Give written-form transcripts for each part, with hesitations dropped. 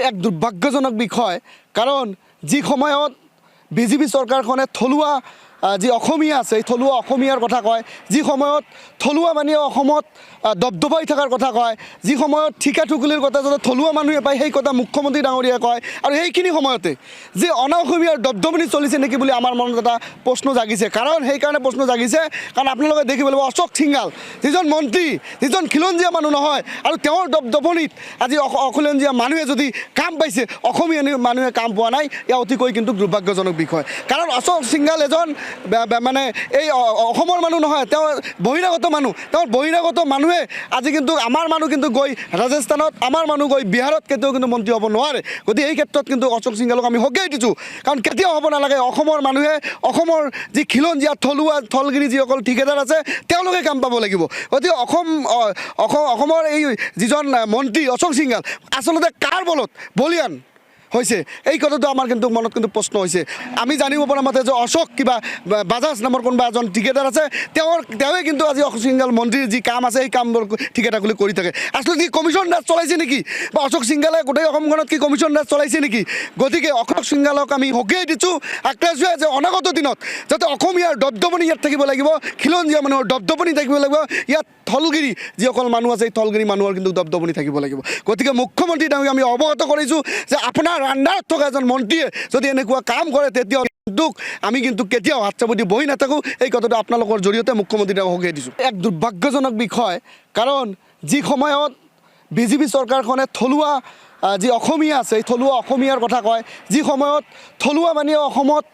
এক দুৰ্ভাগ্যজনক বিষয় কাৰণ যি সময়ত বিজেপি চৰকাৰখনে থলুৱা যি অসমীয়া আছে এই থলুৱা অসমীয়াৰ কথা কয়, যি সময়ত থলুৱা মানুহে অসমত দবদবাই থকাৰ কথা কয়, যি সময়ত ঠিকা ঠুকুলিৰ কথা যাতে থলুৱা মানুহে পায় সেই কথা মুখ্যমন্ত্ৰী ডাঙৰীয়াই কয় আৰু সেইখিনি সময়তে যি অনা অসমীয়াৰ দবদবনি চলিছে নেকি বুলি আমাৰ মনত এটা প্ৰশ্ন জাগিছে। কাৰণ সেইকাৰণে প্ৰশ্ন জাগিছে কাৰণ আপোনালোকে দেখিব লাগিব অশোক সিংঘাল যিজন মন্ত্ৰী, যিজন খিলঞ্জীয়া মানুহ নহয় আৰু তেওঁৰ দবদবনিত আজি অখিলঞ্জীয়া মানুহে যদি কাম পাইছে, অসমীয়া মানুহে কাম পোৱা নাই, এয়া অতিকৈ কিন্তু দুৰ্ভাগ্যজনক বিষয়। কাৰণ অশোক সিংঘাল এজন মানে এই অসমৰ মানুহ নহয়, তেওঁ বহিৰাগত মানুহ। তেওঁৰ বহিৰাগত মানুহে আজি কিন্তু আমাৰ মানুহ কিন্তু গৈ ৰাজস্থানত, আমাৰ মানুহ গৈ বিহাৰত কেতিয়াও কিন্তু মন্ত্ৰী হ'ব নোৱাৰে। গতিকে এই ক্ষেত্ৰত কিন্তু অশোক সিংঘালক আমি সকীয়াই দিছোঁ। কাৰণ কেতিয়াও হ'ব নালাগে অসমৰ মানুহে, অসমৰ যি খিলঞ্জীয়া থলুৱা থলগিৰি যিসকল ঠিকাদাৰ আছে তেওঁলোকে কাম পাব লাগিব। গতিকে অসমৰ এই যিজন মন্ত্ৰী অশোক সিংঘাল আচলতে কাৰ বলত বলিয়ান হৈছে এই কথাটো আমাৰ কিন্তু মনত কিন্তু প্ৰশ্ন হৈছে। আমি জানিব পৰা মতে যে অশোক কিবা বাজাজ নামৰ কোনোবা এজন ঠিকাদাৰ আছে, তেওঁৱে কিন্তু আজি অশোক সিংঘাল মন্ত্ৰীৰ যি কাম আছে সেই কামবোৰ ঠিকাদাৰগুলি কৰি থাকে। আচলতে কি কমিশ্যন ৰাজ চলাইছে নেকি বা অশোক সিংঘালে গোটেই অসমখনত কি কমিশ্যন ৰাজ চলাইছে নেকি? গতিকে অশোক সিংঘালক আমি সকীয়াই দিছোঁ, আক্ৰাইছোঁ যে অনাগত দিনত যাতে অসমীয়াৰ দবদবনি ইয়াত থাকিব লাগিব, খিলঞ্জীয়া মানুহৰ দবদবনি থাকিব লাগিব, ইয়াত থলগিৰি যিসকল মানুহ আছে এই থলগিৰি মানুহৰ কিন্তু দবদবনি থাকিব লাগিব। গতিকে মুখ্যমন্ত্ৰী ডাঙৰীয়াক আমি অৱগত কৰিছোঁ যে আপোনাৰ আণ্ডাৰত থকা এজন মন্ত্ৰীয়ে যদি এনেকুৱা কাম কৰে তেতিয়া আমি কিন্তু কেতিয়াও হাত চাপতি বহি নাথাকোঁ। এই কথাটো আপোনালোকৰ জৰিয়তে মুখ্যমন্ত্ৰী ডাঙৰীয়াক সকীয়াই দিছোঁ। এক দুৰ্ভাগ্যজনক বিষয় কাৰণ যি সময়ত বিজেপি চৰকাৰখনে থলুৱা যি অসমীয়া আছে এই থলুৱা অসমীয়াৰ কথা কয়, যি সময়ত থলুৱা মানুহে অসমত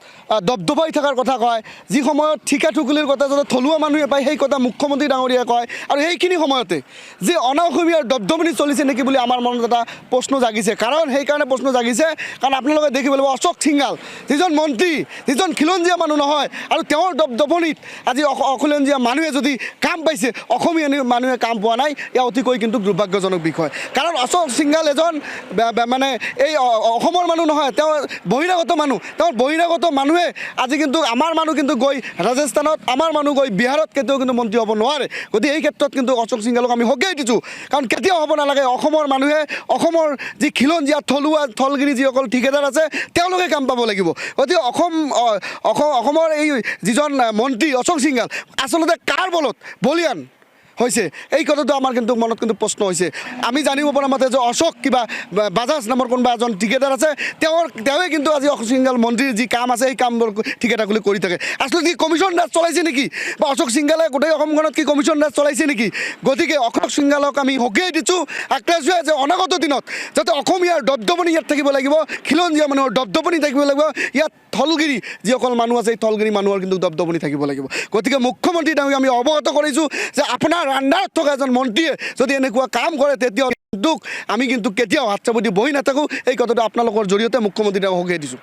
দবদবাই থকাৰ কথা কয়, যি সময়ত ঠিকা ঠুকুলিৰ কথা যাতে থলুৱা মানুহে পায় সেই কথা মুখ্যমন্ত্ৰী ডাঙৰীয়াই কয় আৰু সেইখিনি সময়তে যি অনা অসমীয়াৰ দবদবনি চলিছে নেকি বুলি আমাৰ মনত এটা প্ৰশ্ন জাগিছে। কাৰণ সেইকাৰণে প্ৰশ্ন জাগিছে কাৰণ আপোনালোকে দেখিব লাগিব অশোক সিংঘাল যিজন মন্ত্ৰী, যিজন খিলঞ্জীয়া মানুহ নহয় আৰু তেওঁৰ দবদবনিত আজি অখিলঞ্জীয়া মানুহে যদি কাম পাইছে, অসমীয়া মানুহে কাম পোৱা নাই, এয়া অতিকৈ কিন্তু দুৰ্ভাগ্যজনক বিষয়। কাৰণ অশোক সিংঘাল এজন মানে এই অসমৰ মানুহ নহয়, তেওঁ বহিৰাগত মানুহ। তেওঁৰ বহিৰাগত মানুহে আজি কিন্তু আমাৰ মানুহ কিন্তু গৈ ৰাজস্থানত, আমাৰ মানুহ গৈ বিহাৰত কেতিয়াও কিন্তু মন্ত্ৰী হ'ব নোৱাৰে। গতিকে এই ক্ষেত্ৰত কিন্তু অশোক সিংঘালক আমি সকীয়াই দিছোঁ। কাৰণ কেতিয়াও হ'ব নালাগে অসমৰ মানুহে, অসমৰ যি খিলঞ্জীয়া থলুৱা থলগিৰি যিসকল ঠিকাদাৰ আছে তেওঁলোকে কাম পাব লাগিব। গতিকে অসমৰ এই যিজন মন্ত্ৰী অশোক সিংঘাল আচলতে কাৰ বলত বলিয়ান হৈছে এই কথাটো আমাৰ কিন্তু মনত কিন্তু প্ৰশ্ন হৈছে। আমি জানিব পৰা মতে যে অশোক কিবা বাজাজ নামৰ কোনোবা এজন ঠিকাদাৰ আছে, তেওঁৱে কিন্তু আজি অশোক সিংঘাল মন্ত্ৰীৰ যি কাম আছে সেই কামবোৰ ঠিকাদাৰগুলি কৰি থাকে। আচলতে কি কমিশ্যন ৰাজ চলাইছে নেকি বা অশোক সিংঘালে গোটেই অসমখনত কি কমিশ্যন ৰাজ চলাইছে নেকি? গতিকে অশোক সিংঘালক আমি সকীয়াই দিছোঁ, আক্ৰাইছোঁ যে অনাগত দিনত যাতে অসমীয়াৰ দবদবনি ইয়াত থাকিব লাগিব, খিলঞ্জীয়া মানুহৰ দবদবনি থাকিব লাগিব, ইয়াত থলগিৰি যিসকল মানুহ আছে এই থলগিৰি মানুহৰ কিন্তু দবদবনি থাকিব লাগিব। গতিকে মুখ্যমন্ত্ৰী ডাঙৰীয়াক আমি অৱগত কৰিছোঁ যে আপোনাৰ আণ্ডাৰত থকা এজন মন্ত্ৰীয়ে যদি এনেকুৱা কাম কৰে তেতিয়া আমি কিন্তু কেতিয়াও হাত চাপতি বহি নাথাকোঁ। এই কথাটো আপোনালোকৰ জৰিয়তে মুখ্যমন্ত্ৰী ডাঙৰীয়াক সকীয়াই দিছোঁ।